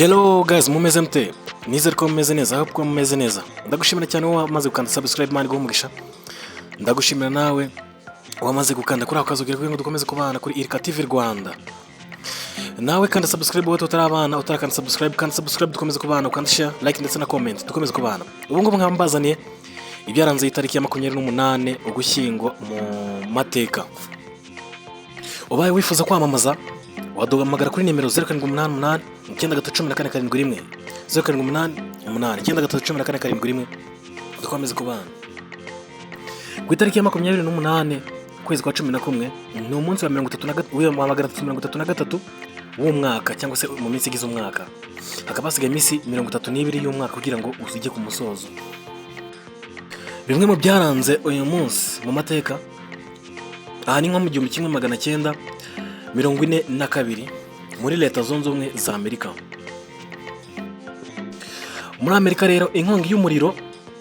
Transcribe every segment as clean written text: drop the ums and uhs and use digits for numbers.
Hello guys, mumeze mute? Nizere ko mumeze neza, hope ko mumeze neza. Ndagushimira cyane wamaze gukanda subscribe mani guhumugisha. Ndagushimira nawe wamaze gukanda kuri ako kazo kugira ngo dukomeze kubana kuri Irika TV Rwanda. Nawe kanda subscribe wowe utarabana, utarakanda subscribe dukomeze kubana, ukanda share, like ndetse na comment dukomeze kubana. Ubu ngubu nkambazaniye ibyaranze itariki ya 28 Ugushyingo mu mateka. Ubaye wifuza kwamamaza waduhamagara kuri nimero 0788 9134771 0788 9134771 dukomeze kubana. Ku itariki ya 28 kwezi kwa 11 ni umunsi wa 333 w'umwaka cyangwa se mu minsi igize umwaka. Hakaba hasigaye iminsi 32 y'umwaka kugira ngo uzige ku musozo. Bimwe mu byaranze uyu munsi mu mateka aha ni nko mu 1942 muri Leta Zunze Ubumwe za Amerika. Muri Amerika rero inkongi y'umuriro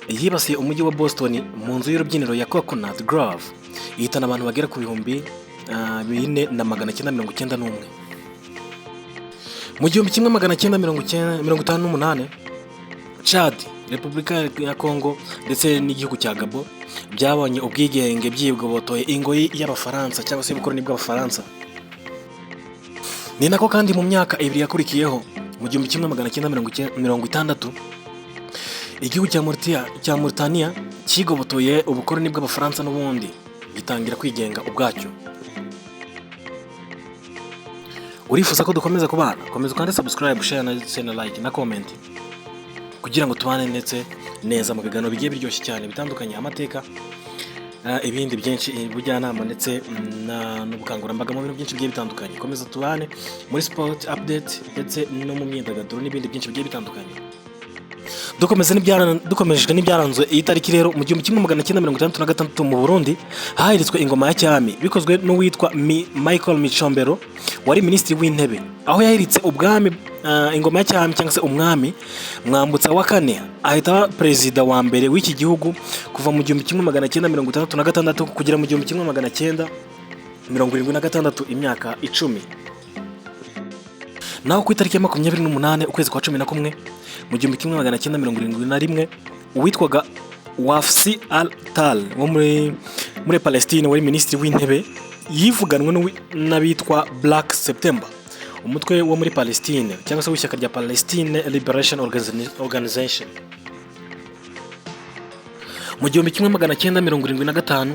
yibasiye umujyi wa Boston mu nzu y'urubyiniro ya Coconut Grove ihitana abantu bagera ku 4,991. Mu 1958 Chad, Repubulika ya Congo ndetse n'igihugu cya Gabon byabonye ubwigenge byibwobotoye ingoyi y'Abafaransa cyangwa se ubukoroni bw'Abafaransa. Ni nako kandi mu myaka 2 yakurikiyeho mu 1960 igihugu cya Mauritania kigobotoye ubukoroni bw'Abafaransa n'ubundi gitangira kwigenga ubwacyo. Urifuza ko dukomeza kubana, komeza ukande subscribe, share na like na comment kugira ngo tubane ndetse neza mu biganiro bigiye biryoshye cyane bitandukanye, amateka ibindi byinshi, ubujyanama ndetse n'ubukangurambaga mu bintu byinshi bigiye bitandukanye. Komeza tubane muri sport update ndetse no mu myidagaduro n'ibindi byinshi bigiye bitandukanye. Dukomeje n'ibyaranzwe iyi tariki rero mu 1966 mu Burundi hahiritswe ingoma ya cyami bikozwe n'uwitwa Michael Micombero wari minisitiri w'intebe, aho yahiritse ubwami ingoma ya cyami cyangwa se umwami Mwambutsa wa kane ahita perezida wa mbere w'iki gihugu kuva mu 1966 kugera mu 1976, imyaka 10. Naho ku itariki ya 28 ukwezi kwa 11 mu 1971 uwitwaga Wafsi al-Tal wo muri Palestine wari minisitiri w'intebe yivuganwe n'abitwa Black September, umutwe wo muri Palestine cyangwa se w'ishyaka rya Palestine Liberation Organization. Mu 1975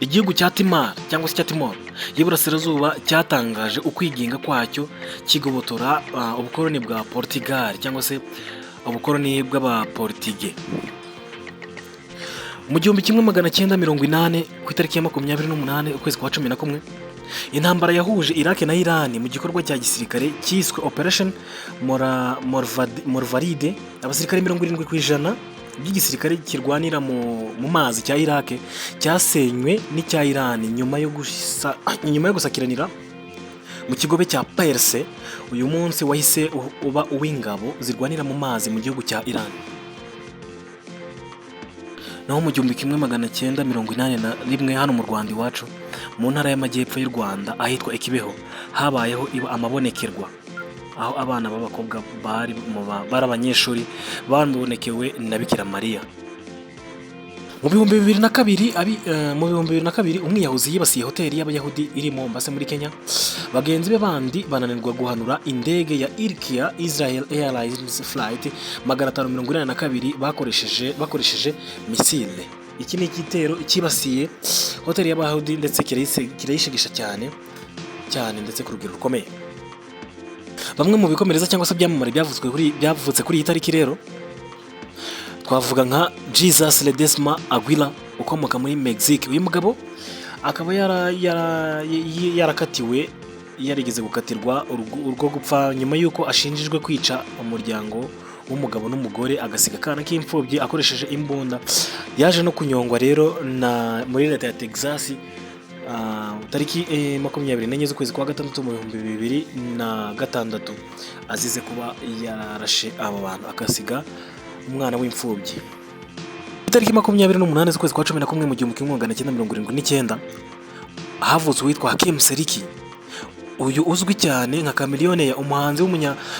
igihugu cya Timor cyangwa se cya Timor y'Iburasirazuba cyatangaje ukwigenga kwacyo kigobotora ubukoroni bwa Portugal cyangwa se ubukoroni bw'Abaportige. Mu 1980 ku itariki ya 28 ukwezi kwa 11 intambara yahuje Iraq na Iran mu gikorwa cya gisirikare cyiswe Operation Morvaride. Abasirikare 70% by'igisirikare kirwanira mu mazi cya Iraq cyasenywe n'icya Iran nyuma yo gusakiranira mu kigobe cya Perse. Uyu munsi wahise uba uw'ingabo zirwanira mu mazi mu gihugu cya Iran. Naho mu 1981 hano mu Rwanda iwacu mu ntara y'amajyepfo y'u Rwanda ahitwa Ikibeho habayeho amabonekerwa, aho abana b'abakobwa bari abanyeshuri babonekewe na Bikira Mariya. Mu 2002 umwiyahuzi yibasiye hoteli y'Abayahudi iri Mombasa muri Kenya. Bagenzi be bandi bananirwa guhanura indege ya Irkia Israel Airlines Flight 582 bakoresheje misile. Iki ni igitero kibasiye hoteli y'Abayahudi ndetse kirayishigisha cyane ndetse ku rugero rukomeye. Bamwe mu bikomereza cyangwa se byamamare byavutse kuri iyi tariki rero twavuga nka Jesus Ledesma Aguila ukomoka muri Mexique. Uyu mugabo akaba yarakatiwe yarigeze gukatirwa urwo gupfa nyuma y'uko ashinjijwe kwica umuryango w'umugabo n'umugore agasiga akana k'imfubyi akoresheje imbunda. Yaje no kunyongwa rero muri leta ya Texas tariki 24 z'ukwezi kwa 6 mu 2006 azize kuba yarashe abo bantu akasiga umwana w'imfubyi. Tariki 28 z'ukwezi kwa 11 mu 1979 havutse uwitwa Hakim Seriki uyu uzwi cyane nka Chameleone, umuhanzi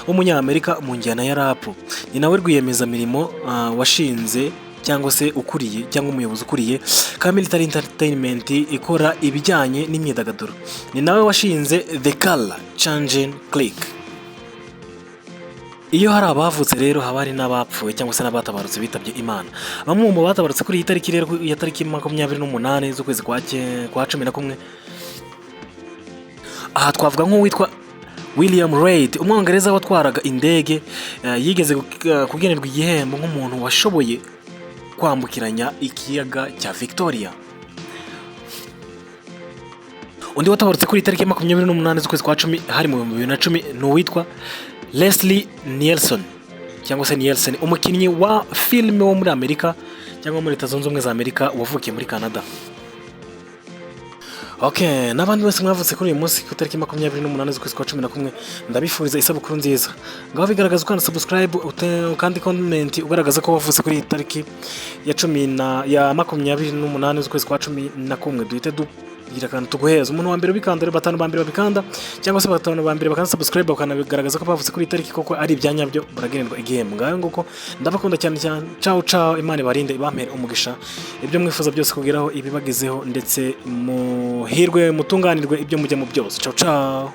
w'umunyamerika mu njyana ya rap. Ni nawe rwiyemezamirimo washinze cyangwa se ukuriye cyangwa umuyobozi ukuriye Camilitary Entertainment ikora ibijyanye n'imyidagaduro. Ni nawe washinze The Color Changing Click. Iyo hari abavutse rero haba hari n'abapfuye cyangwa se n'abatabarutse bitabye Imana. Bamwe mu batabarutse kuri iyi tariki rero ya tariki 28 z'ukwezi kwa 11, aha twavuga nk'uwitwa William Reid, umwongereza watwaraga indege, yigeze kugenerwa igihembo nk'umuntu washoboye kwambukiranya ikiyaga cya Victoria. Undi watabarutse kuri tariki 28 z'ukwezi kwa 10 hari mu 2010 ni uwitwa Leslie Nielsen cyangwa se Nielsen, umukinnyi wa filime wo muri Amerika cyangwa muri Leta Zunze Ubumwe za Amerika wavukiye muri Canada. Okay, n'abandi bose mwavutse kuri uyu munsi ku tariki 28 z'ukwezi kwa 11, ndabifuriza isabukuru nziza. Ngaho bigaragaza ukanda subscribe kandi comment ugaragaza ko wavutse kuri iyi tariki ya 28 z'ukwezi kwa 11, duhite dugira kandi tuguheza umuntu wa mbere ubikanda, batanu ba mbere babikanda cyangwa se batanu ba mbere bakanda subscribe bakanabigaragaza ko bavutse kuri iyi tariki koko ari ibyanyabyo baragenerwa igihembo. Ngaho nguko ndabakunda cyane cyane. Ciao ciao, Imana ibarinde ibampere umugisha, ibyo mwifuza byose kugeraho ibibagezeho, ndetse muhirwe mutunganirwe ibyo mujya mu byose. Ciao ciao.